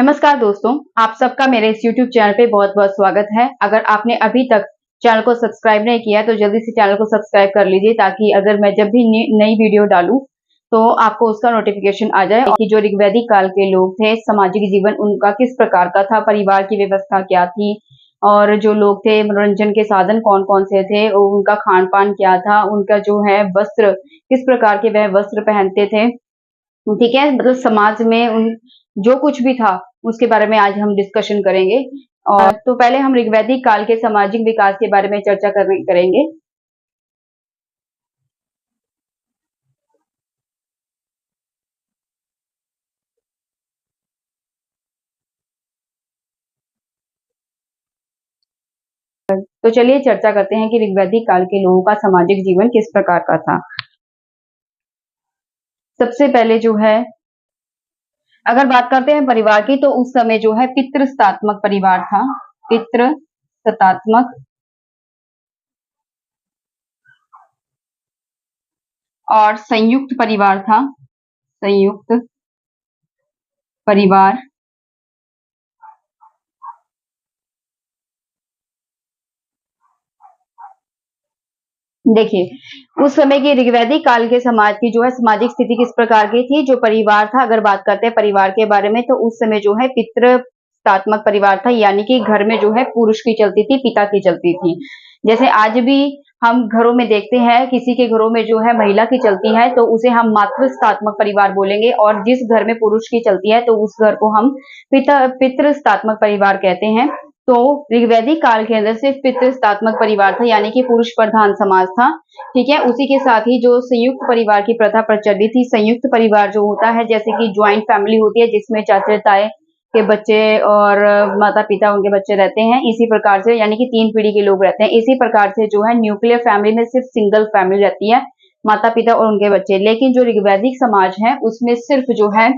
नमस्कार दोस्तों, आप सबका मेरे इस YouTube चैनल पे बहुत-बहुत स्वागत है। अगर आपने अभी तक चैनल को सब्सक्राइब नहीं किया है, तो जल्दी से चैनल को सब्सक्राइब कर लीजिए ताकि अगर मैं जब भी नई वीडियो डालूँ, तो आपको उसका नोटिफ़िकेशन आ जाए। और कि जो ऋग्वैदिक काल के लोग थे, सामाजिक जीवन उनका किस प्रकार का था, परिवार की व्यवस्था क्या थी और जो लोग थे, मनोरंजन के साधन कौन-कौन से थे, उनका खान-पान क्या था, उनका जो है वस्त्र, किस प्रकार के वह वस्त्र पहनते थे। ठीक है, मतलब समाज में उन जो कुछ भी था उसके बारे में आज हम डिस्कशन करेंगे। और तो पहले हम ऋग्वैदिक काल के सामाजिक विकास के बारे में चर्चा करेंगे। तो चलिए चर्चा करते हैं कि ऋग्वैदिक काल के लोगों का सामाजिक जीवन किस प्रकार का था। सबसे पहले जो है, अगर बात करते हैं परिवार की, तो उस समय जो है पितृसत्तात्मक परिवार था। पितृसत्तात्मक और संयुक्त परिवार था। संयुक्त परिवार। देखिए, उस समय की ऋग्वैदिक काल के समाज की जो है सामाजिक स्थिति किस प्रकार की थी। जो परिवार था, अगर बात करते हैं परिवार के बारे में, तो उस समय जो है पितृसत्तात्मक परिवार था, यानी कि घर में जो है पुरुष की चलती थी, पिता की चलती थी। जैसे आज भी हम घरों में देखते हैं, किसी के घरों में जो है महिला की चलती है तो उसे हम मातृसत्तात्मक परिवार बोलेंगे, और जिस घर में पुरुष की चलती है तो उस घर को हम पितृसत्तात्मक परिवार कहते हैं। तो ऋग्वैदिक काल के अंदर सिर्फ पितृसत्तात्मक परिवार था, यानी कि पुरुष प्रधान समाज था। ठीक है, उसी के साथ ही जो संयुक्त परिवार की प्रथा प्रचलित थी। संयुक्त परिवार जो होता है, जैसे कि ज्वाइंट फैमिली होती है, जिसमें चाचा ताए के बच्चे और माता पिता उनके बच्चे रहते हैं, इसी प्रकार से, यानी कि 3 पीढ़ी के लोग रहते हैं। इसी प्रकार से जो है न्यूक्लियर फैमिली में सिर्फ सिंगल फैमिली रहती है, माता पिता और उनके बच्चे। लेकिन जो ऋग्वैदिक समाज है उसमें सिर्फ जो है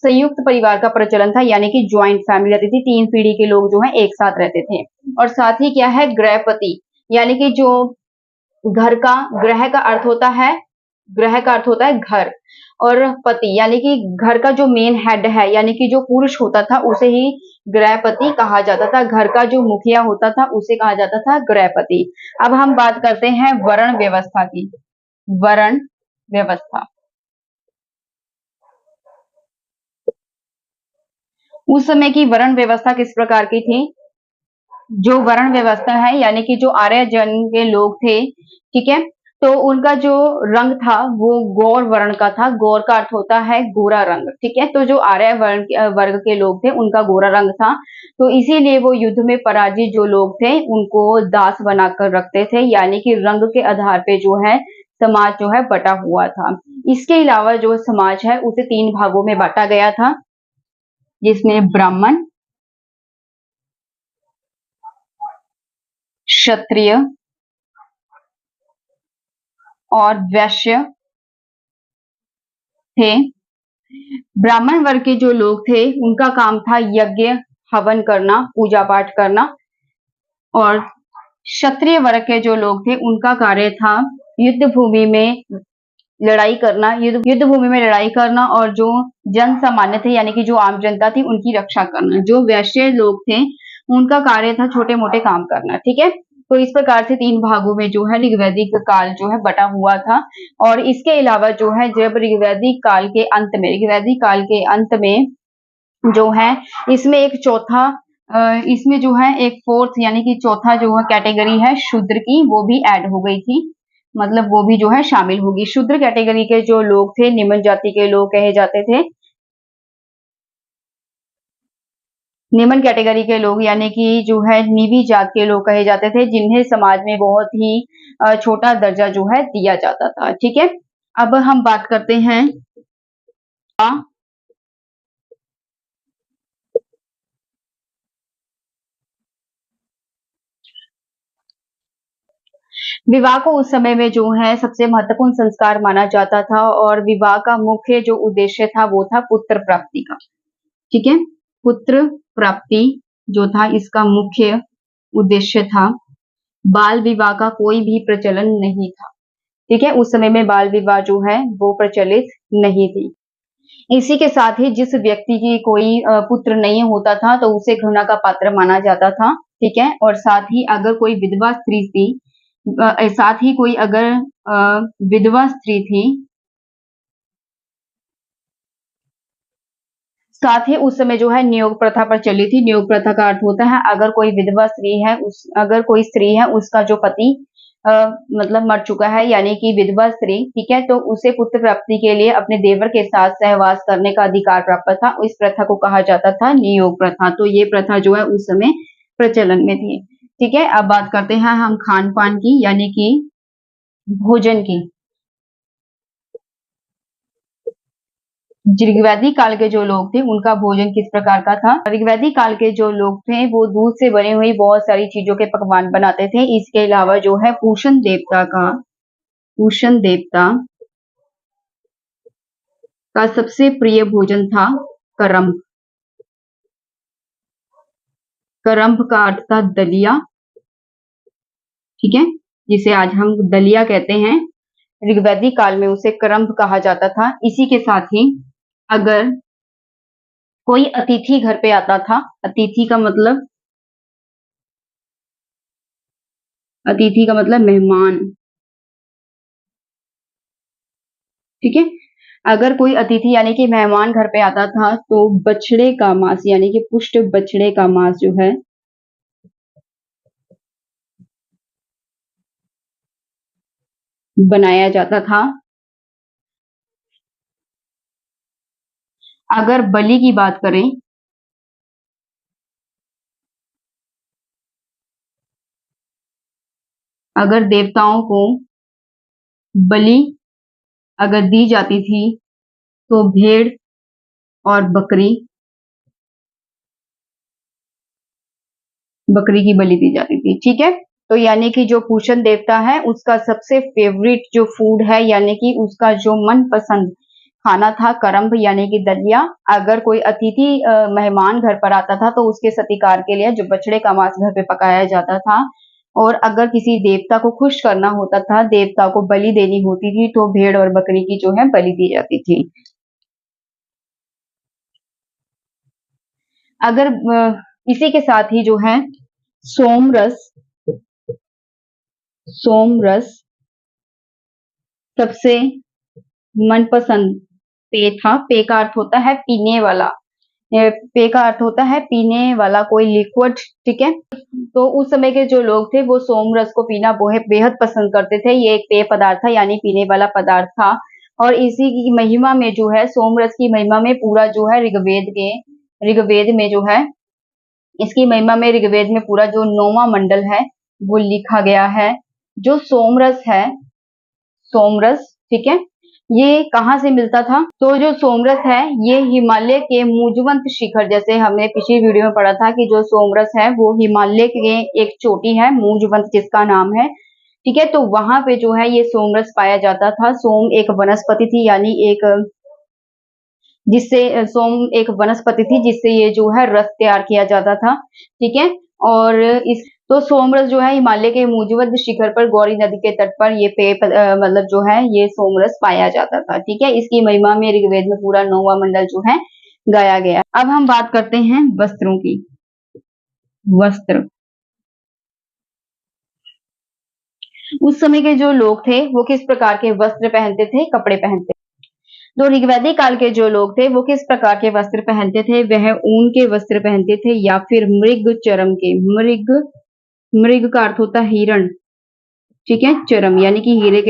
संयुक्त परिवार का प्रचलन था, यानी कि ज्वाइंट फैमिली रहती थी, 3 पीढ़ी के लोग जो है एक साथ रहते थे। और साथ ही क्या है, गृहपति, यानी कि जो घर का, ग्रह का अर्थ होता है, ग्रह का अर्थ होता है घर, और पति यानी कि घर का जो मेन हेड है, यानी कि जो पुरुष होता था उसे ही गृहपति कहा जाता था। घर का जो मुखिया होता था उसे कहा जाता था गृहपति। अब हम बात करते हैं वर्ण व्यवस्था की। वर्ण व्यवस्था। उस समय की वर्ण व्यवस्था किस प्रकार की थी। जो वर्ण व्यवस्था है, यानी कि जो आर्य जन के लोग थे, ठीक है, तो उनका जो रंग था वो गौर वर्ण का था। गौर का अर्थ होता है गोरा रंग। ठीक है, तो जो आर्य वर्ग के लोग थे उनका गोरा रंग था, तो इसीलिए वो युद्ध में पराजित जो लोग थे उनको दास बनाकर रखते थे, यानी कि रंग के आधार पे जो है समाज जो है बटा हुआ था। इसके अलावा जो समाज है उसे 3 भागों में बांटा गया था, जिसमें ब्राह्मण, क्षत्रिय और वैश्य थे। ब्राह्मण वर्ग के जो लोग थे उनका काम था यज्ञ हवन करना, पूजा पाठ करना, और क्षत्रिय वर्ग के जो लोग थे उनका कार्य था युद्ध भूमि में लड़ाई करना, युद्ध भूमि में लड़ाई करना, और जो जन सामान्य थे, यानी कि जो आम जनता थी, उनकी रक्षा करना। जो वैश्य लोग थे उनका कार्य था छोटे मोटे काम करना। ठीक है, तो इस प्रकार से 3 भागों में जो है ऋग्वैदिक काल जो है बटा हुआ था। और इसके अलावा जो है जब ऋग्वैदिक काल के अंत में, ऋग्वैदिक काल के अंत में जो है इसमें एक चौथा, इसमें जो है एक फोर्थ, यानी कि चौथा जो है कैटेगरी है शूद्र की, वो भी ऐड हो गई थी, मतलब वो भी जो है शामिल होगी। शूद्र कैटेगरी के जो लोग थे, निम्न जाति के लोग कहे जाते थे। निम्न कैटेगरी के लोग, यानी कि जो है नीवी जात के लोग कहे जाते थे, जिन्हें समाज में बहुत ही छोटा दर्जा जो है दिया जाता था। ठीक है, अब हम बात करते हैं विवाह को उस समय में जो है सबसे महत्वपूर्ण संस्कार माना जाता था, और विवाह का मुख्य जो उद्देश्य था वो था पुत्र प्राप्ति का। ठीक है, पुत्र प्राप्ति जो था इसका मुख्य उद्देश्य था। बाल विवाह का कोई भी प्रचलन नहीं था। ठीक है, उस समय में बाल विवाह जो है वो प्रचलित नहीं थी। इसी के साथ ही जिस व्यक्ति की कोई पुत्र नहीं होता था तो उसे घृणा का पात्र माना जाता था, ठीक है। और साथ ही अगर कोई विधवा स्त्री थी, साथ ही कोई अगर विधवा स्त्री थी, साथ ही उस समय जो है नियोग प्रथा प्रचलित थी। नियोग प्रथा का अर्थ होता है अगर कोई विधवा स्त्री है, अगर कोई स्त्री है उसका जो पति अ, मतलब मर चुका है, यानी कि विधवा स्त्री, ठीक है, तो उसे पुत्र प्राप्ति के लिए अपने देवर के साथ सहवास करने का अधिकार प्राप्त था। इस प्रथा को कहा जाता था नियोग प्रथा। तो ये प्रथा जो है उस समय प्रचलन में थी, ठीक है। अब बात करते हैं हम खान पान की, यानी कि भोजन की। ऋग्वैदिक काल के जो लोग थे उनका भोजन किस प्रकार का था। ऋग्वैदिक काल के जो लोग थे वो दूध से बनी हुई बहुत सारी चीजों के पकवान बनाते थे। इसके अलावा जो है पूषण देवता का सबसे प्रिय भोजन था करम्ब। करम्ब का अर्थ था दलिया, ठीक है, जिसे आज हम दलिया कहते हैं। ऋग्वैदिक काल में उसे करम्ब कहा जाता था। इसी के साथ ही अगर कोई अतिथि घर पे आता था, अतिथि का मतलब मेहमान, ठीक है। अगर कोई अतिथि यानी कि मेहमान घर पे आता था तो बछड़े का मांस, यानी कि पुष्ट बछड़े का मांस जो है बनाया जाता था। अगर बलि की बात करें, अगर देवताओं को बलि अगर दी जाती थी तो भेड़ और बकरी की बलि दी जाती थी, ठीक है। तो यानी कि जो पूषण देवता है उसका सबसे फेवरेट जो फूड है, यानी कि उसका जो मनपसंद खाना था करम्ब, यानी कि दलिया। अगर कोई अतिथि मेहमान घर पर आता था तो उसके सत्कार के लिए जो बछड़े का मांस घर पे पकाया जाता था। और अगर किसी देवता को खुश करना होता था, देवता को बलि देनी होती थी, तो भेड़ और बकरी की जो है बलि दी जाती थी। अगर इसी के साथ ही जो है सोमरस सोमरस सबसे मनपसंद पेय था। पेय का अर्थ होता है पीने वाला। पेय का अर्थ होता है पीने वाला कोई लिक्विड, ठीक है। तो उस समय के जो लोग थे वो सोमरस को पीना बेहद पसंद करते थे। ये एक पेय पदार्थ था, यानी पीने वाला पदार्थ था। और इसी की महिमा में जो है, सोमरस की महिमा में पूरा जो है ऋग्वेद में जो है, इसकी महिमा में ऋग्वेद में पूरा जो 9वां मंडल है वो लिखा गया है। जो सोमरस है, सोमरस, ठीक है, ये कहाँ से मिलता था। तो जो सोमरस है ये हिमालय के मूजवंत शिखर, जैसे हमने पिछली वीडियो में पढ़ा था कि जो सोमरस है वो हिमालय के एक चोटी है मूजवंत जिसका नाम है, ठीक है। तो वहां पे जो है ये सोमरस पाया जाता था। सोम एक वनस्पति थी, यानी एक जिससे सोम एक वनस्पति थी जिससे ये जो है रस तैयार किया जाता था, ठीक है। और इस तो सोमरस जो है हिमालय के मूजवंत शिखर पर गौरी नदी के तट पर ये मतलब जो है ये सोमरस पाया जाता था, ठीक है। इसकी महिमा में ऋग्वेद में पूरा 9वां मंडल जो है गाया गया। अब हम बात करते हैं वस्त्रों की। वस्त्र, उस समय के जो लोग थे वो किस प्रकार के वस्त्र पहनते थे, कपड़े पहनते। तो ऋग्वैदिक काल के जो लोग थे वो किस प्रकार के वस्त्र पहनते थे, वह ऊन के वस्त्र पहनते थे या फिर मृग चरम के। मृग का अर्थ होता है हिरण, ठीक है। चरम यानी कि हीरे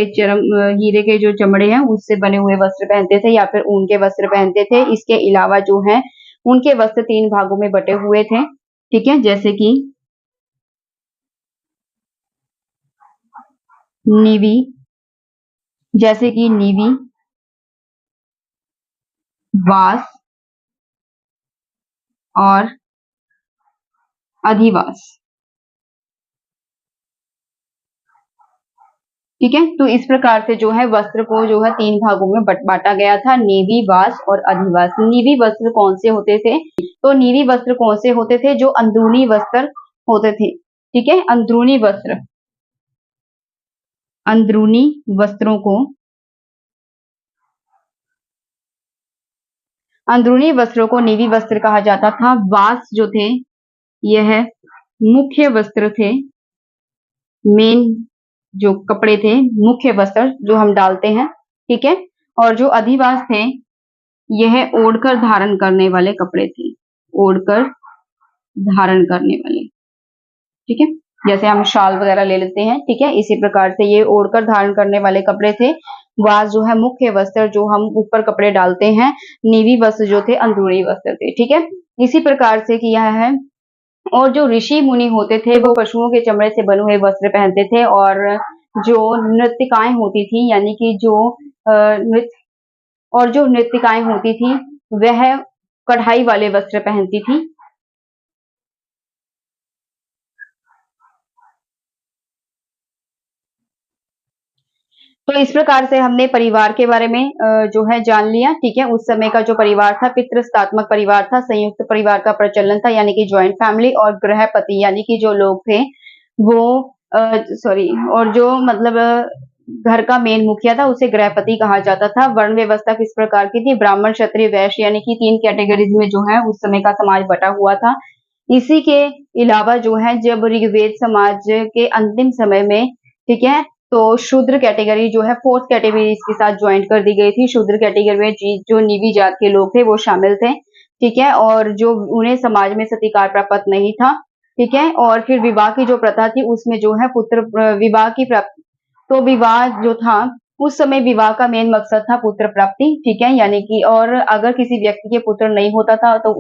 के जो चमड़े हैं उससे बने हुए वस्त्र पहनते थे या फिर ऊन के वस्त्र पहनते थे। इसके अलावा जो है उनके वस्त्र 3 भागों में बटे हुए थे, ठीक है, नीवी जैसे कि नीवी, वास और अधिवास, ठीक है। तो इस प्रकार से जो है वस्त्र को जो है 3 भागों में बांटा गया था, नीवी, वास और अधिवास। नीवी वस्त्र कौन से होते थे, तो नीवी वस्त्र कौन से होते थे, जो अंदरूनी वस्त्र होते थे, ठीक है। अंदरूनी वस्त्रों को अंदरूनी वस्त्रों को नीवी वस्त्र कहा जाता था। वास जो थे यह मुख्य वस्त्र थे, मेन जो कपड़े थे, मुख्य वस्त्र जो हम डालते हैं, ठीक है। और जो अधिवास थे यह ओढ़कर धारण करने वाले कपड़े थे, ओढ़कर धारण करने वाले, ठीक है। जैसे हम शाल वगैरह ले लेते हैं, ठीक है, इसी प्रकार से ये ओढ़कर धारण करने वाले कपड़े थे। वास जो है मुख्य वस्त्र जो हम ऊपर कपड़े डालते हैं, नीवी वस्त्र जो थे अंदरूनी वस्त्र थे, ठीक है। इसी प्रकार से किया है। और जो ऋषि मुनि होते थे वो पशुओं के चमड़े से बने हुए वस्त्र पहनते थे, और जो नृत्यकाएं होती थी यानी कि जो नृत्य और जो नृत्यकाएं होती थी वह कढ़ाई वाले वस्त्र पहनती थी। तो इस प्रकार से हमने परिवार के बारे में जो है जान लिया, ठीक है। उस समय का जो परिवार था पितृस्तात्मक परिवार था, संयुक्त परिवार का प्रचलन था यानी कि ज्वाइंट फैमिली, और गृहपति यानी कि जो लोग थे वो सॉरी और जो मतलब घर का मेन मुखिया था उसे गृहपति कहा जाता था। वर्ण व्यवस्था किस प्रकार की थी? ब्राह्मण, क्षत्रिय, वैश्य यानी कि 3 कैटेगरीज में जो है उस समय का समाज बटा हुआ था। इसी के अलावा जो है जब ऋग्वेद समाज के अंतिम समय में, ठीक है, तो शूद्र कैटेगरी जो है 4th कैटेगरी इसके साथ ज्वाइंट कर दी गई थी। शूद्र कैटेगरी में जो नीवी जात के लोग थे वो शामिल थे, ठीक है, और जो उन्हें समाज में सत्कार प्राप्त नहीं था, ठीक है। और फिर विवाह की जो प्रथा थी उसमें जो है पुत्र विवाह की प्राप्ति, तो विवाह जो था उस समय विवाह का मेन मकसद था पुत्र प्राप्ति, ठीक है, यानी कि और अगर किसी व्यक्ति के पुत्र नहीं होता था तो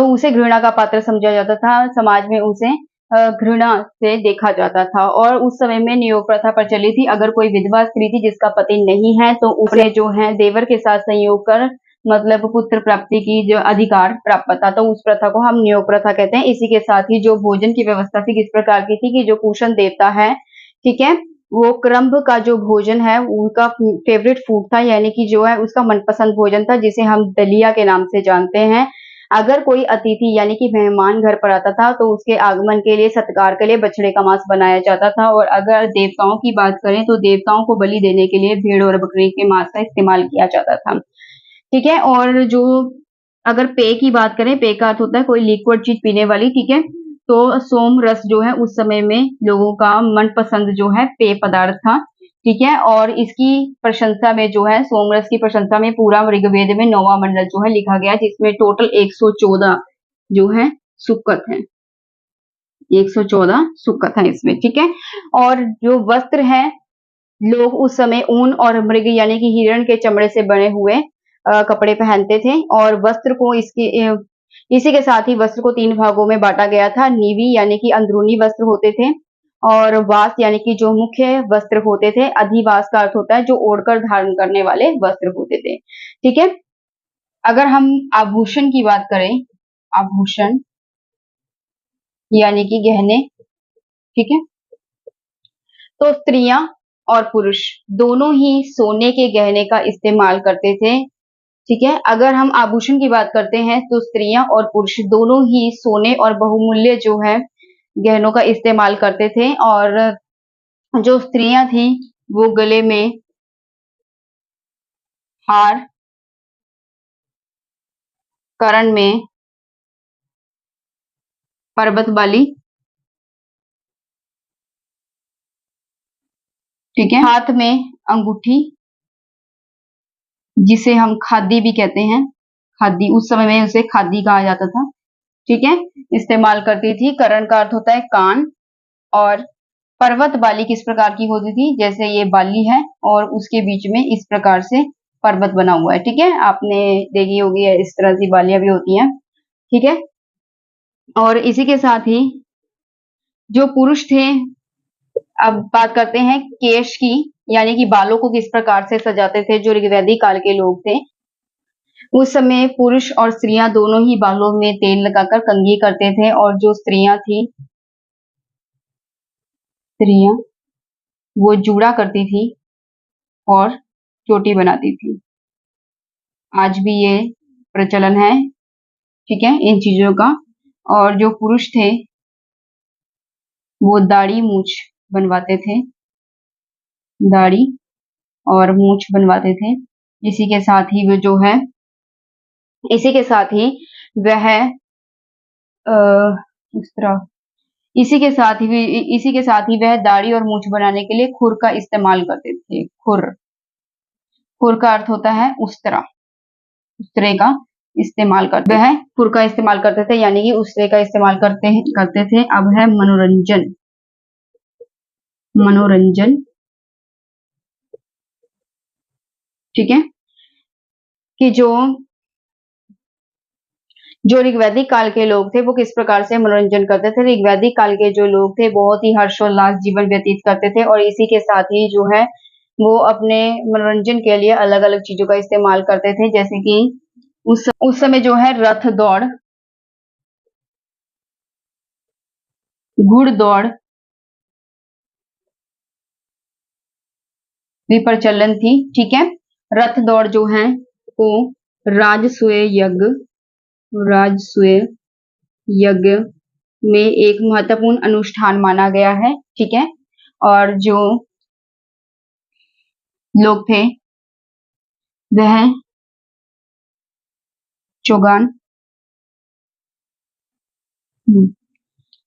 उसे घृणा का पात्र समझा जाता था, समाज में उसे घृणा से देखा जाता था। और उस समय में नियोग प्रथा प्रचलित थी। अगर कोई विधवा स्त्री थी जिसका पति नहीं है तो उसे जो है देवर के साथ संयोग कर मतलब पुत्र प्राप्ति की जो अधिकार प्राप्त था, तो उस प्रथा को हम नियोग प्रथा कहते हैं। इसी के साथ ही जो भोजन की व्यवस्था थी किस प्रकार की थी कि जो पूषण देवता है, ठीक है, वो क्रम्भ का जो भोजन है उनका फेवरेट फूड था, यानी कि जो है उसका मनपसंद भोजन था जिसे हम दलिया के नाम से जानते हैं। अगर कोई अतिथि यानी कि मेहमान घर पर आता था तो उसके आगमन के लिए सत्कार के लिए बछड़े का मांस बनाया जाता था। और अगर देवताओं की बात करें तो देवताओं को बलि देने के लिए भेड़ और बकरी के मांस का इस्तेमाल किया जाता था, ठीक है। और जो अगर पेय की बात करें, पेय का अर्थ होता है कोई लिक्विड चीज पीने वाली, ठीक है, तो सोम रस जो है उस समय में लोगों का मनपसंद जो है पेय पदार्थ था, ठीक है। और इसकी प्रशंसा में जो है सोमरस की प्रशंसा में पूरा ऋग्वेद में 9वां मंडल जो है लिखा गया, जिसमें टोटल 114 जो है सुक्कत है, 114 सुक्कत है इसमें, ठीक है। और जो वस्त्र है लोग उस समय ऊन और मृग यानी कि हिरण के चमड़े से बने हुए कपड़े पहनते थे। और वस्त्र को इसी के साथ ही वस्त्र को 3 भागों में बांटा गया था। नीवी यानी कि अंदरूनी वस्त्र होते थे, और वास यानी कि जो मुख्य वस्त्र होते थे। अधिवास का अर्थ होता है जो ओढ़कर धारण करने वाले वस्त्र होते थे, ठीक है। अगर हम आभूषण की बात करें, आभूषण यानी कि गहने, ठीक है, तो स्त्रियां और पुरुष दोनों ही सोने के गहने का इस्तेमाल करते थे, ठीक है। अगर हम आभूषण की बात करते हैं तो स्त्रियां और पुरुष दोनों ही सोने और बहुमूल्य जो है गहनों का इस्तेमाल करते थे। और जो स्त्रियां थी वो गले में हार, करण में पर्वत बाली, ठीक है, हाथ में अंगूठी जिसे हम खादी भी कहते हैं, खादी उस समय में उसे खादी कहा जाता था, ठीक है, इस्तेमाल करती थी। करण का अर्थ होता है कान। और पर्वत बाली किस प्रकार की होती थी? जैसे ये बाली है और उसके बीच में इस प्रकार से पर्वत बना हुआ है, ठीक है, आपने देखी होगी इस तरह की बालियां भी होती हैं, ठीक है। और इसी के साथ ही जो पुरुष थे, अब बात करते हैं केश की, यानी कि बालों को किस प्रकार से सजाते थे जो ऋग्वैदिक काल के लोग थे। उस समय पुरुष और स्त्रियां दोनों ही बालों में तेल लगाकर कंघी करते थे। और जो स्त्रियां वो जूड़ा करती थी और चोटी बनाती थी। आज भी ये प्रचलन है, ठीक है, इन चीजों का। और जो पुरुष थे वो दाढ़ी मूछ बनवाते थे, दाढ़ी और मूछ बनवाते थे। इसी के साथ ही वो जो है, इसी के साथ ही वह इस तरह इसी के साथ ही वह दाढ़ी और मूछ बनाने के लिए खुर का इस्तेमाल करते थे। खुर, खुर का अर्थ होता है उस्तरा, उस्तरे का इस्तेमाल करते, वह खुर का इस्तेमाल करते थे, यानी कि उस्तरे का इस्तेमाल करते थे। अब है मनोरंजन। मनोरंजन, ठीक है, कि जो ऋग्वैदिक काल के लोग थे वो किस प्रकार से मनोरंजन करते थे। ऋग्वैदिक काल के जो लोग थे बहुत ही हर्षोल्लास जीवन व्यतीत करते थे और इसी के साथ ही जो है वो अपने मनोरंजन के लिए अलग अलग चीजों का इस्तेमाल करते थे, जैसे कि उस समय जो है रथ दौड़, घुड़दौड़ भी प्रचलन थी, ठीक है। रथ दौड़ जो है को राजसूय यज्ञ में एक महत्वपूर्ण अनुष्ठान माना गया है, ठीक है। और जो लोग थे वह चौगान,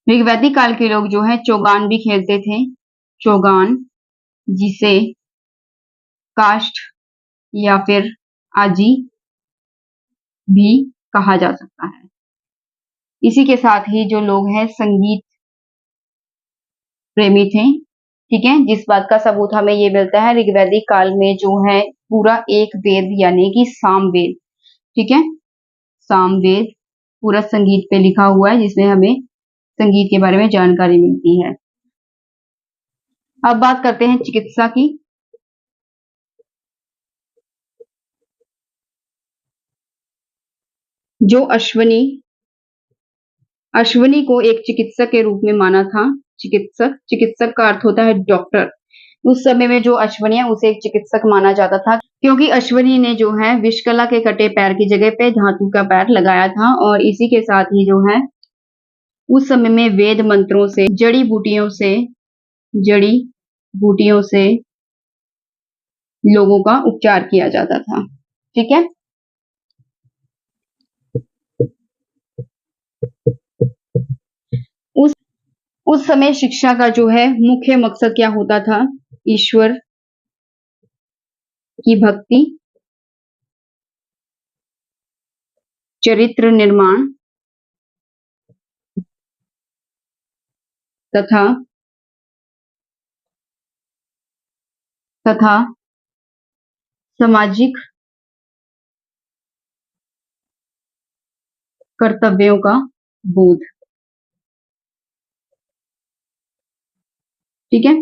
ऋग्वैदिक काल के लोग जो है चौगान भी खेलते थे। चौगान, जिसे काष्ठ या फिर आजी भी कहा जा सकता है। इसी के साथ ही जो लोग हैं संगीत प्रेमी थे, ठीक है, जिस बात का सबूत हमें ये मिलता है ऋग्वैदिक काल में जो है पूरा एक वेद यानी कि सामवेद, ठीक है, सामवेद पूरा संगीत पे लिखा हुआ है, जिसमें हमें संगीत के बारे में जानकारी मिलती है। अब बात करते हैं चिकित्सा की। जो अश्वनी को एक चिकित्सक के रूप में माना था। चिकित्सक का अर्थ होता है डॉक्टर। उस समय में जो अश्वनी है उसे एक चिकित्सक माना जाता था, क्योंकि अश्वनी ने जो है विषकला के कटे पैर की जगह पे धातु का पैर लगाया था। और इसी के साथ ही जो है उस समय में वेद मंत्रों से, जड़ी बूटियों से लोगों का उपचार किया जाता था, ठीक है। उस समय शिक्षा का जो है मुख्य मकसद क्या होता था? ईश्वर की भक्ति, चरित्र निर्माण तथा सामाजिक कर्तव्यों का बोध, ठीक है।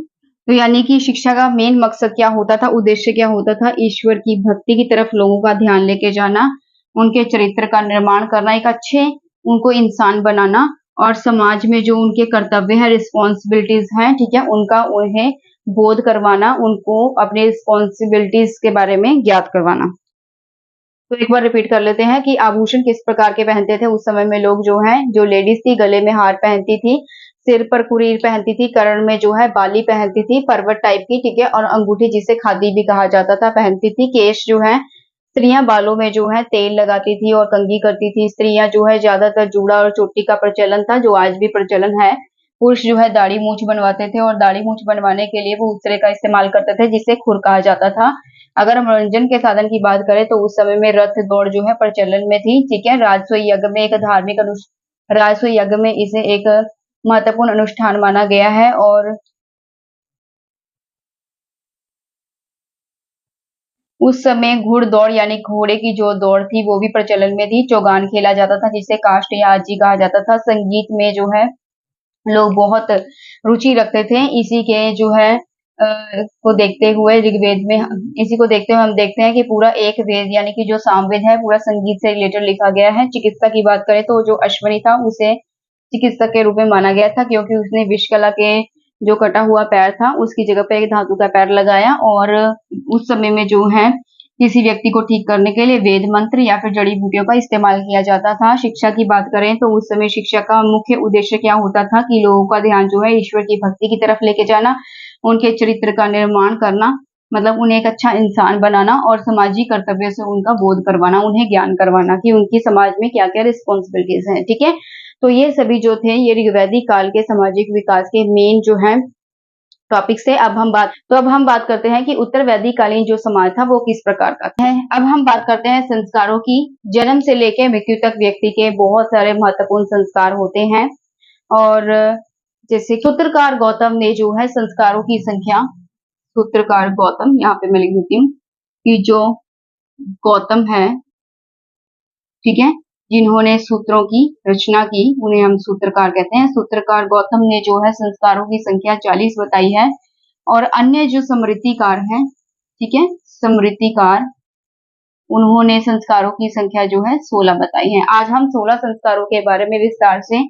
तो यानी कि शिक्षा का मेन मकसद क्या होता था, उद्देश्य क्या होता था? ईश्वर की भक्ति की तरफ लोगों का ध्यान लेके जाना, उनके चरित्र का निर्माण करना, एक अच्छे उनको इंसान बनाना और समाज में जो उनके कर्तव्य है, रिस्पॉन्सिबिलिटीज हैं, ठीक है, उनका उन्हें बोध करवाना, उनको अपने रिस्पॉन्सिबिलिटीज के बारे में ज्ञात करवाना। तो एक बार रिपीट कर लेते हैं कि आभूषण किस प्रकार के पहनते थे उस समय में लोग जो हैं, जो लेडीज थी गले में हार पहनती थी, सिर पर कुरीर पहनती थी, करण में जो है बाली पहनती थी, पर्वत टाइप की, ठीक है, और अंगूठी जिसे खादी भी कहा जाता था पहनती थी। केश जो है स्त्रियां बालों में जो है तेल लगाती थी और कंघी करती थी। स्त्रियां जो है ज्यादातर जूड़ा और चोटी का प्रचलन था, जो आज भी प्रचलन है। पुरुष जो है दाढ़ी मूछ बनवाते थे और दाढ़ी मूछ बनवाने के लिए वो उसरे का इस्तेमाल करते थे, जिसे खुर कहा जाता था। अगर मनोरंजन के साधन की बात करें तो उस समय में रथ दौड़ जो है प्रचलन में थी, ठीक है। राजस्व यज्ञ में इसे एक महत्वपूर्ण अनुष्ठान माना गया है। और उस समय घुड़दौड़ यानी घोड़े की जो दौड़ थी वो भी प्रचलन में थी। चौगान खेला जाता था, जिसे काष्ठ या आजी कहा जाता था। संगीत में जो है लोग बहुत रुचि रखते थे। इसी के जो है को देखते हुए ऋग्वेद में, इसी को देखते हुए हम देखते हैं कि पूरा एक वेद यानी कि जो सामवेद है पूरा संगीत से रिलेटेड लिखा गया है। चिकित्सा की बात करें तो जो अश्वनी था उसे चिकित्सक के रूप में माना गया था, क्योंकि उसने विषकला के जो कटा हुआ पैर था उसकी जगह पे एक धातु का पैर लगाया। और उस समय में जो है किसी व्यक्ति को ठीक करने के लिए वेद मंत्र या फिर जड़ी बूटियों का इस्तेमाल किया जाता था। शिक्षा की बात करें तो उस समय शिक्षा का मुख्य उद्देश्य क्या होता था कि लोगों का ध्यान जो है ईश्वर की भक्ति की तरफ लेके जाना, उनके चरित्र का निर्माण करना, मतलब उन्हें एक अच्छा इंसान बनाना और सामाजिक कर्तव्य से उनका बोध करवाना, उन्हें ज्ञान करवाना कि उनकी समाज में क्या-क्या रिस्पॉन्सिबिलिटीज हैं, ठीक है। तो ये सभी जो थे ये ऋग्वैदिक काल के सामाजिक विकास के मेन जो है टॉपिक से। अब हम बात करते हैं कि उत्तर वैदिक कालीन जो समाज था वो किस प्रकार का है। अब हम बात करते हैं संस्कारों की। जन्म से लेकर मृत्यु तक व्यक्ति के बहुत सारे महत्वपूर्ण संस्कार होते हैं और जैसे सूत्रकार गौतम ने जो है संस्कारों की संख्या, सूत्रकार गौतम यहाँ पे मैं लिख देती हूँ कि जो गौतम है, ठीक है, जिन्होंने सूत्रों की रचना की उन्हें हम सूत्रकार कहते हैं। सूत्रकार गौतम ने जो है संस्कारों की संख्या 40 बताई है और अन्य जो स्मृतिकार हैं, ठीक है, स्मृतिकार, उन्होंने संस्कारों की संख्या जो है 16 बताई है। आज हम 16 संस्कारों के बारे में विस्तार से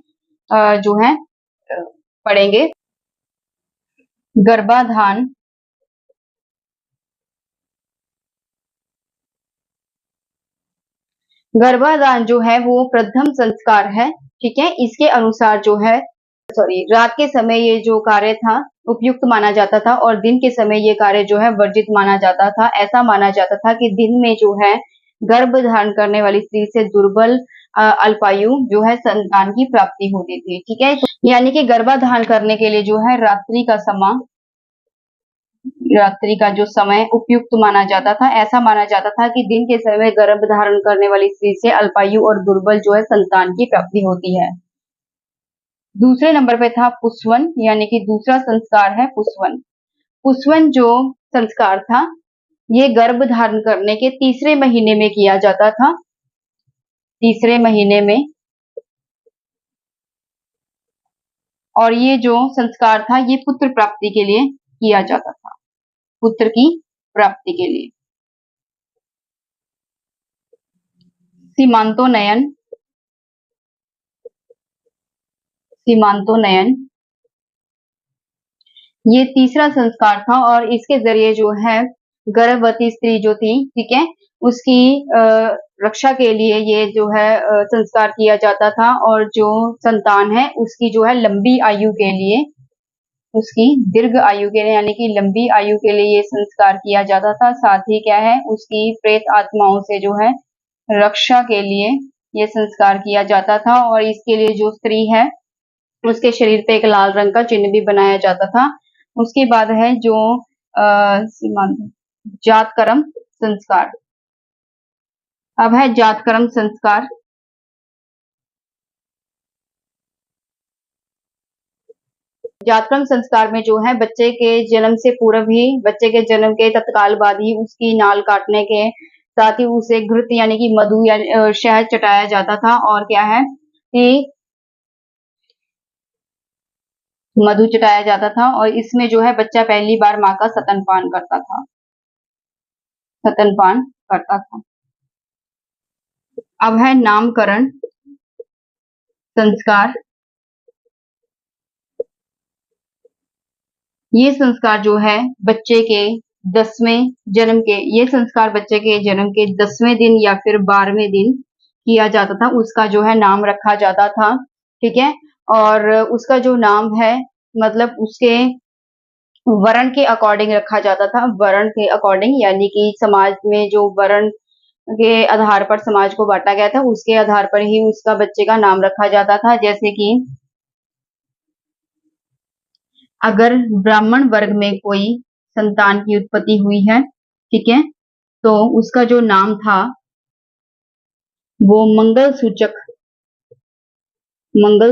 जो है पढ़ेंगे। गर्भाधान, गर्भाधान जो है वो प्रथम संस्कार है, ठीक है। इसके अनुसार जो है रात के समय ये जो कार्य था उपयुक्त माना जाता था और दिन के समय ये कार्य जो है वर्जित माना जाता था। ऐसा माना जाता था कि दिन में जो है गर्भ धारण करने वाली स्त्री से दुर्बल अल्पायु जो है संतान की प्राप्ति होती थी, ठीक है। तो यानी कि गर्भाधान करने के लिए जो है रात्रि का जो समय उपयुक्त माना जाता था। ऐसा माना जाता था कि दिन के समय गर्भ धारण करने वाली स्त्री से अल्पायु और दुर्बल जो है संतान की प्राप्ति होती है। दूसरे नंबर पे था पुष्वन, यानी कि दूसरा संस्कार है पुष्वन। पुष्वन जो संस्कार था ये गर्भ धारण करने के तीसरे महीने में किया जाता था। तीसरे महीने में, और ये जो संस्कार था ये पुत्र प्राप्ति के लिए किया जाता था, पुत्र की प्राप्ति के लिए। सीमांतोन्नयन, सीमांतोन्नयन ये तीसरा संस्कार था और इसके जरिए जो है गर्भवती स्त्री जो थी, ठीक है, उसकी रक्षा के लिए ये जो है संस्कार किया जाता था और जो संतान है उसकी जो है लंबी आयु के लिए, उसकी दीर्घ आयु के लिए यानी कि लंबी आयु के लिए ये संस्कार किया जाता था। साथ ही क्या है उसकी प्रेत आत्माओं से जो है रक्षा के लिए ये संस्कार किया जाता था और इसके लिए जो स्त्री है उसके शरीर पे एक लाल रंग का चिन्ह भी बनाया जाता था। उसके बाद है जो जातकर्म संस्कार। अब है जातकर्म संस्कार। जातकर्म संस्कार में जो है बच्चे के जन्म से पूर्व ही, बच्चे के जन्म के तत्काल बाद ही उसकी नाल काटने के साथ ही उसे घृत यानी कि मधु या शहद चटाया जाता था और क्या है कि मधु चटाया जाता था और इसमें जो है बच्चा पहली बार माँ का स्तनपान करता था, स्तनपान करता था। अब है नामकरण संस्कार। ये संस्कार जो है बच्चे के 10वें जन्म के, ये संस्कार बच्चे के जन्म के 10वें दिन या फिर 12वें दिन किया जाता था। उसका जो है नाम रखा जाता था, ठीक है, और उसका जो नाम है मतलब उसके वर्ण के अकॉर्डिंग रखा जाता था। वर्ण के अकॉर्डिंग यानी कि समाज में जो वर्ण के आधार पर समाज को बांटा गया था उसके आधार पर ही उसका बच्चे का नाम रखा जाता था। जैसे कि अगर ब्राह्मण वर्ग में कोई संतान की उत्पत्ति हुई है, ठीक है, तो उसका जो नाम था वो मंगल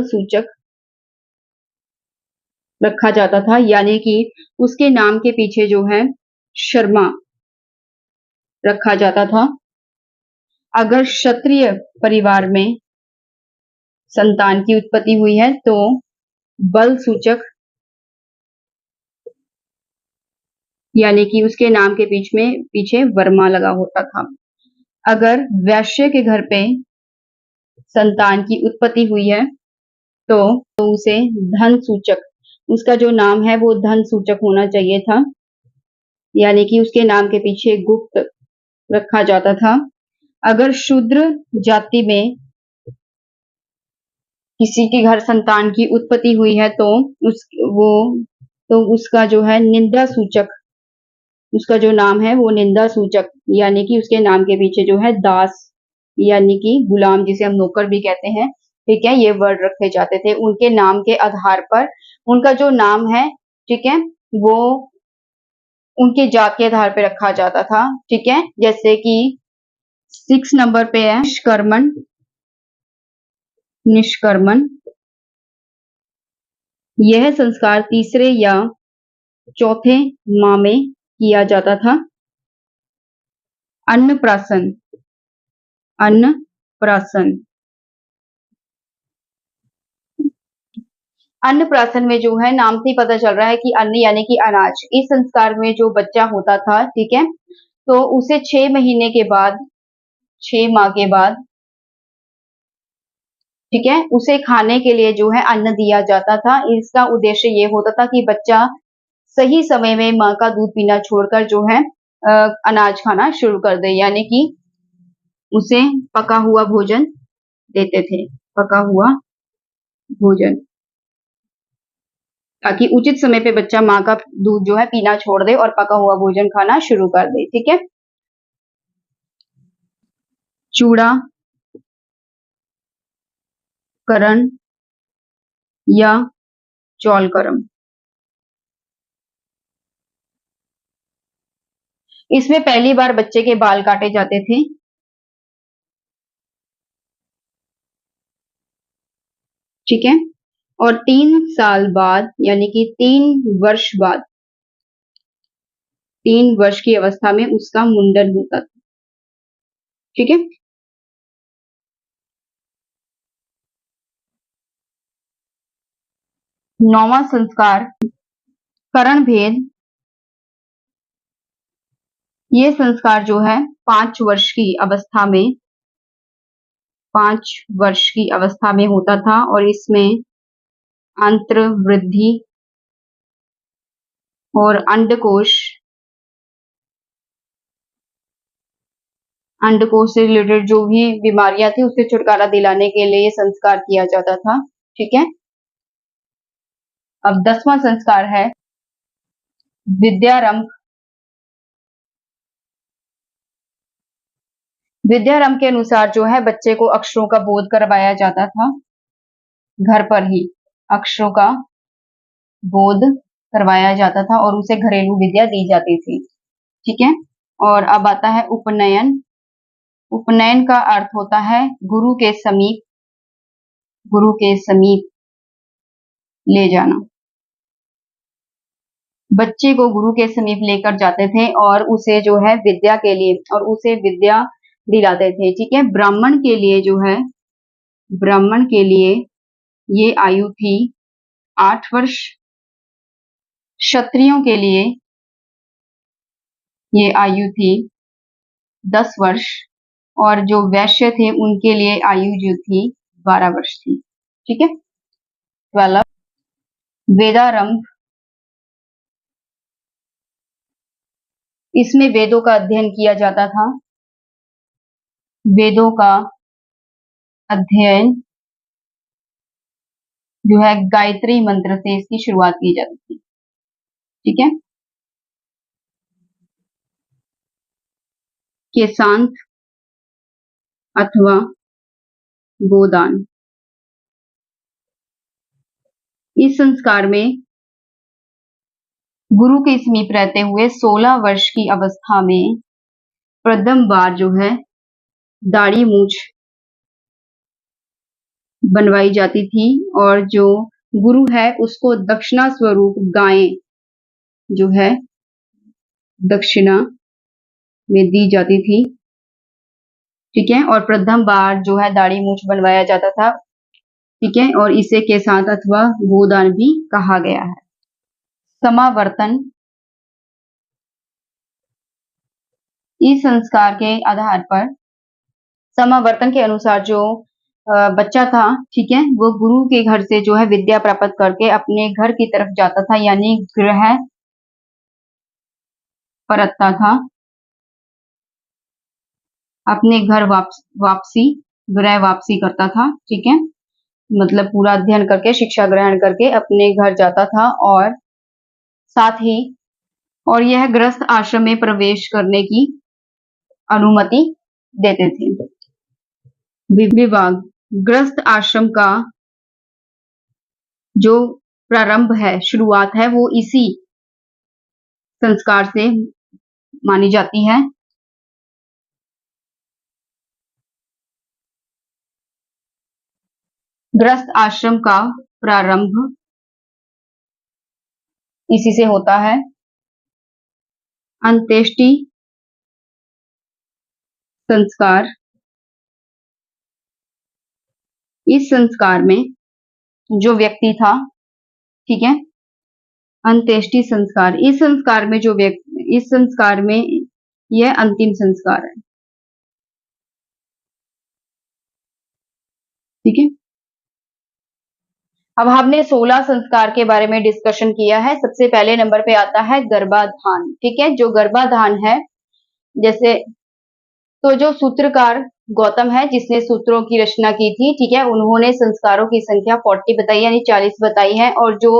सूचक रखा जाता था, यानी कि उसके नाम के पीछे जो है शर्मा रखा जाता था। अगर क्षत्रिय परिवार में संतान की उत्पत्ति हुई है तो बल सूचक, यानी कि उसके नाम के पीछे वर्मा लगा होता था। अगर वैश्य के घर पे संतान की उत्पत्ति हुई है तो उसे धन सूचक, उसका जो नाम है वो धन सूचक होना चाहिए था, यानी कि उसके नाम के पीछे गुप्त रखा जाता था। अगर शूद्र जाति में किसी के घर संतान की उत्पत्ति हुई है तो उसका जो है निंदा सूचक, उसका जो नाम है वो निंदा सूचक, यानी कि उसके नाम के पीछे जो है दास यानी कि गुलाम, जिसे हम नौकर भी कहते हैं, ठीक है, ये वर्ड रखे जाते थे उनके नाम के आधार पर। उनका जो नाम है, ठीक है, वो उनके जात के आधार पे रखा जाता था, ठीक है। जैसे कि 6 नंबर पे है निष्कर्मण। निष्कर्मण यह संस्कार तीसरे या चौथे माह में किया जाता था। अन्नप्राशन। अन्नप्राशन अन्नप्राशन में जो है नाम से ही पता चल रहा है कि अन्न यानी कि अनाज। इस संस्कार में जो बच्चा होता था, ठीक है, तो उसे 6 महीने के बाद, 6 माह के बाद, ठीक है, उसे खाने के लिए जो है अन्न दिया जाता था। इसका उद्देश्य ये होता था कि बच्चा सही समय में माँ का दूध पीना छोड़कर जो है अनाज खाना शुरू कर दे, यानी कि उसे पका हुआ भोजन देते थे। पका हुआ भोजन, ताकि उचित समय पे बच्चा माँ का दूध जो है पीना छोड़ दे और पका हुआ भोजन खाना शुरू कर दे, ठीक है। चूड़ा करण या चौलकरम, इसमें पहली बार बच्चे के बाल काटे जाते थे, ठीक है, और 3 साल बाद यानी कि 3 वर्ष बाद, 3 वर्ष की अवस्था में उसका मुंडन होता था, ठीक है। 9वां संस्कार करण भेद। ये संस्कार जो है 5 वर्ष की अवस्था में, 5 वर्ष की अवस्था में होता था, और इसमें आंत्र वृद्धि और अंडकोश से रिलेटेड जो भी बीमारियां थी उससे छुटकारा दिलाने के लिए ये संस्कार किया जाता था, ठीक है। अब 10वां संस्कार है विद्यारंभ। विद्यारंभ के अनुसार जो है बच्चे को अक्षरों का बोध करवाया जाता था, घर पर ही अक्षरों का बोध करवाया जाता था और उसे घरेलू विद्या दी जाती थी, ठीक है। और अब आता है उपनयन। उपनयन का अर्थ होता है गुरु के समीप, गुरु के समीप ले जाना। बच्चे को गुरु के समीप लेकर जाते थे और उसे जो है विद्या के लिए, और उसे विद्या दिलाते थे, ठीक है। ब्राह्मण के लिए जो है, ब्राह्मण के लिए ये आयु थी 8 वर्ष। क्षत्रियों के लिए ये आयु थी 10 वर्ष, और जो वैश्य थे उनके लिए आयु जो थी 12 वर्ष थी, ठीक है। 12 वेदारंभ। इसमें वेदों का अध्ययन किया जाता था। वेदों का अध्ययन जो है गायत्री मंत्र से इसकी शुरुआत की जाती थी, ठीक है। केशांत अथवा गोदान। इस संस्कार में गुरु के समीप रहते हुए 16 वर्ष की अवस्था में प्रथम बार जो है दाढ़ी मूछ बनवाई जाती थी, और जो गुरु है उसको दक्षिणा स्वरूप गायें जो है दक्षिणा में दी जाती थी, ठीक है। और प्रथम बार जो है दाढ़ी मूछ बनवाया जाता था, ठीक है, और इसे केशांत अथवा गोदान भी कहा गया है। समावर्तन। इस संस्कार के आधार पर समावर्तन के अनुसार जो बच्चा था, ठीक है, वो गुरु के घर से जो है विद्या प्राप्त करके अपने घर की तरफ जाता था, यानी गृह परतता था, अपने घर वापसी, गृह वापसी करता था, ठीक है। मतलब पूरा अध्ययन करके, शिक्षा ग्रहण करके अपने घर जाता था, और साथ ही और यह गृहस्थ आश्रम में प्रवेश करने की अनुमति देते थे। विभाग गृहस्थ आश्रम का जो प्रारंभ है, शुरुआत है, वो इसी संस्कार से मानी जाती है। गृहस्थ आश्रम का प्रारंभ इसी से होता है। अंत्येष्टि संस्कार, इस संस्कार में जो व्यक्ति था, ठीक है, अंत्येष्टि संस्कार, इस संस्कार में जो व्यक्ति, इस संस्कार में यह अंतिम संस्कार है, ठीक है। अब हमने 16 संस्कार के बारे में डिस्कशन किया है। सबसे पहले नंबर पे आता है गर्भाधान, ठीक है। जो गर्भाधान है, जैसे तो जो सूत्रकार गौतम है, जिसने सूत्रों की रचना की थी, ठीक है, उन्होंने संस्कारों की संख्या 40 बताई, यानी 40 बताई है, और जो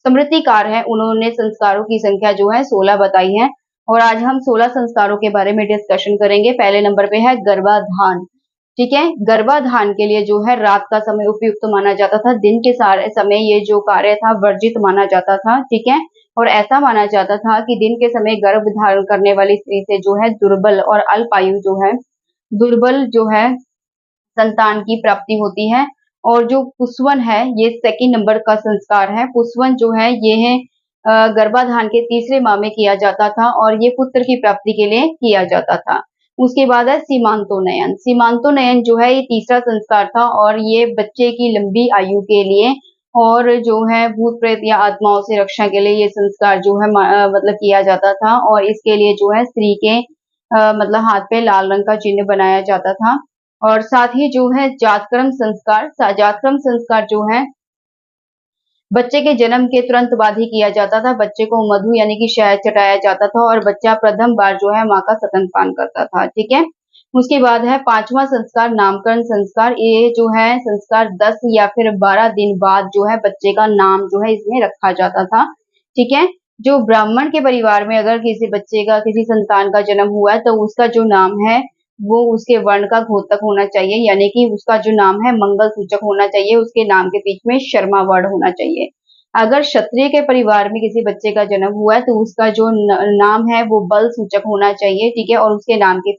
स्मृतिकार है, उन्होंने संस्कारों की संख्या जो है 16 बताई है। और आज हम 16 संस्कारों के बारे में डिस्कशन करेंगे। पहले नंबर पे है गर्भाधान, ठीक है। गर्भाधान के लिए जो है रात का समय उपयुक्त माना जाता था। दिन के सारे समय ये जो कार्य था वर्जित माना जाता था, ठीक है। और ऐसा माना जाता था कि दिन के समय गर्भ धारण करने वाली स्त्री से जो है दुर्बल और अल्पायु जो है, दुर्बल जो है संतान की प्राप्ति होती है। और जो पुंसवन है, ये सेकंड नंबर का संस्कार है। पुंसवन जो है ये है गर्भाधान के तीसरे माह में किया जाता था, और ये पुत्र की प्राप्ति के लिए किया जाता था। उसके बाद है सीमांतोन्नयन। सीमांतोन्नयन जो है ये तीसरा संस्कार था, और ये बच्चे की लंबी आयु के लिए और जो है भूत प्रेत या आत्माओं से रक्षा के लिए ये संस्कार जो है मतलब किया जाता था। और इसके लिए जो है स्त्री के मतलब हाथ पे लाल रंग का चिन्ह बनाया जाता था। और साथ ही जो है जातकर्म संस्कार, जातकर्म संस्कार जो है बच्चे के जन्म के तुरंत बाद ही किया जाता था। बच्चे को मधु यानी कि शहद चटाया जाता था, और बच्चा प्रथम बार जो है माँ का स्तनपान करता था, ठीक है। उसके बाद है पांचवा संस्कार, नामकरण संस्कार। ये जो है संस्कार 10 या फिर 12 दिन बाद जो है बच्चे का नाम जो है इसमें रखा जाता था, ठीक है। जो ब्राह्मण के परिवार में अगर किसी बच्चे का, किसी संतान का जन्म हुआ है, तो उसका जो नाम है वो उसके वर्ण का घोतक होना चाहिए, यानी कि उसका जो नाम है मंगल सूचक होना चाहिए। उसके नाम के बीच में शर्मा वर्ण होना चाहिए। अगर क्षत्रिय के परिवार में किसी बच्चे का जन्म हुआ है, तो उसका जो नाम है वो बल सूचक होना चाहिए, ठीक है। और उसके नाम के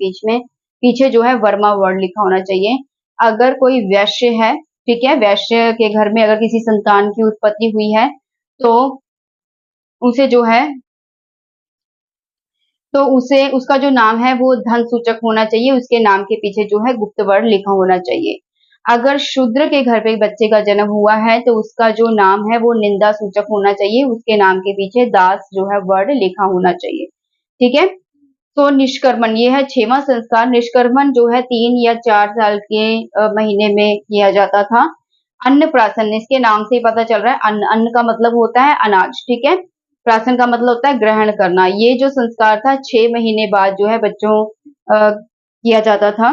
पीछे जो है वर्मा वर्ण लिखा होना चाहिए। अगर कोई वैश्य है, ठीक है, वैश्य के घर में अगर किसी संतान की उत्पत्ति हुई है, तो उसे जो है, तो उसे उसका जो नाम है वो धन सूचक होना चाहिए। उसके नाम के पीछे जो है गुप्त वर्ण लिखा होना चाहिए। अगर शूद्र के घर पे बच्चे का जन्म हुआ है, तो उसका जो नाम है वो निंदा सूचक होना चाहिए। उसके नाम के पीछे दास जो है वर्ण लिखा होना चाहिए, ठीक है। तो निष्कर्मण, ये है 6वां संस्कार। निष्कर्मण जो है 3 या 4 साल के महीने में किया जाता था। अन्नप्राशन, इसके नाम से ही पता चल रहा है, अन्न, अन्न का मतलब होता है अनाज, ठीक है। प्राशन का मतलब होता है ग्रहण करना। ये जो संस्कार था 6 महीने बाद जो है बच्चों किया जाता था।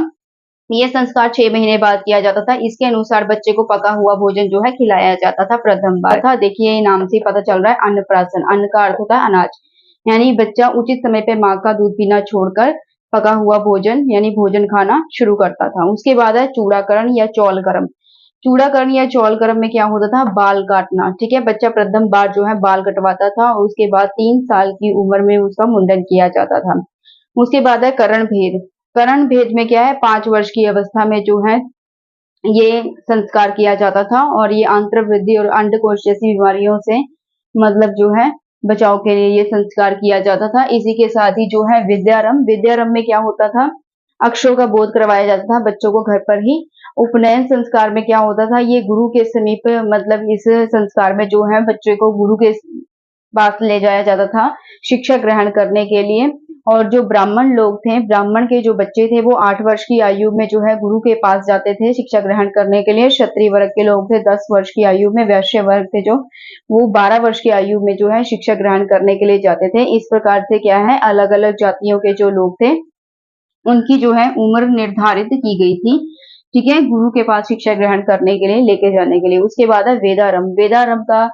ये संस्कार 6 महीने बाद किया जाता था। इसके अनुसार बच्चे को पका हुआ भोजन जो है खिलाया जाता था प्रथम बार था। देखिए नाम से पता चल रहा है अन्नप्राशन। अन्न का अर्थ होता है अनाज, यानी बच्चा उचित समय पे माँ का दूध पीना छोड़कर पका हुआ भोजन यानी भोजन खाना शुरू करता था। उसके बाद है चूड़ाकरण या चौलकर्म। चूड़ाकरण या चौलकर्म में क्या होता था, बाल काटना, ठीक है। बच्चा प्रथम बार जो है बाल कटवाता था, और उसके बाद 3 साल की उम्र में उसका मुंडन किया जाता था। उसके बाद है करण भेद। करण भेद में क्या है, 5 वर्ष की अवस्था में जो है ये संस्कार किया जाता था, और ये आंत्र वृद्धि और अंडकोश जैसी बीमारियों से मतलब जो है बचाव के लिए ये संस्कार किया जाता था। इसी के साथ ही जो है विद्यारंभ। विद्यारंभ में क्या होता था, अक्षरों का बोध करवाया जाता था बच्चों को घर पर ही। उपनयन संस्कार में क्या होता था, ये गुरु के समीप मतलब इस संस्कार में जो है बच्चे को गुरु के पास ले जाया जाता था शिक्षा ग्रहण करने के लिए। और जो ब्राह्मण लोग थे, ब्राह्मण के जो बच्चे थे, वो 8 वर्ष की आयु में जो है गुरु के पास जाते थे शिक्षा ग्रहण करने के लिए। क्षत्रिय वर्ग के लोग थे 10 वर्ष की आयु में, वैश्य वर्ग थे जो वो 12 वर्ष की आयु में जो है शिक्षा ग्रहण करने के लिए जाते थे। इस प्रकार से क्या है, अलग अलग जातियों के जो लोग थे उनकी जो है उम्र निर्धारित की गई थी, ठीक है, गुरु के पास शिक्षा ग्रहण करने के लिए लेके जाने के लिए। उसके बाद है वेदारंभ। वेदारंभ का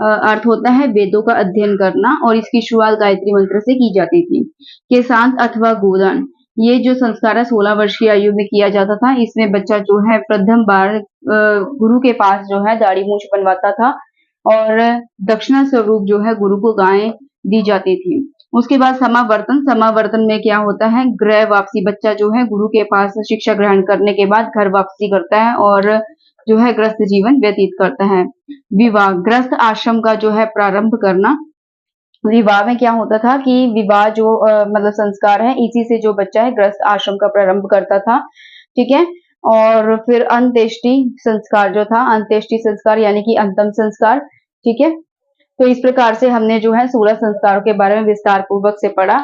अर्थ होता है वेदों का अध्ययन करना और इसकी शुरुआत गायत्री मंत्र से की जाती थी। केशांत अथवा गोदान, ये जो संस्कार है 16 वर्ष की आयु में किया जाता था। इसमें बच्चा जो है प्रथम बार गुरु के पास जो है दाढ़ी मूंछ बनवाता था और दक्षिणा स्वरूप जो है गुरु को गायें दी जाती थी। उसके बाद समावर्तन, समावर्तन में क्या होता है, गृह वापसी, बच्चा जो है गुरु के पास शिक्षा ग्रहण करने के बाद घर वापसी करता है और जो है गृहस्थ जीवन व्यतीत करता है। विवाह, गृहस्थ आश्रम का जो है प्रारंभ करना। विवाह में क्या होता था कि विवाह जो मतलब संस्कार है, इसी से जो बच्चा है गृहस्थ आश्रम का प्रारंभ करता था, ठीक है। और फिर अंत्येष्टि संस्कार जो था, अंत्येष्टि संस्कार यानी कि अंतिम संस्कार, ठीक है। तो इस प्रकार से हमने जो है 16 संस्कारों के बारे में विस्तार पूर्वक से पढ़ा।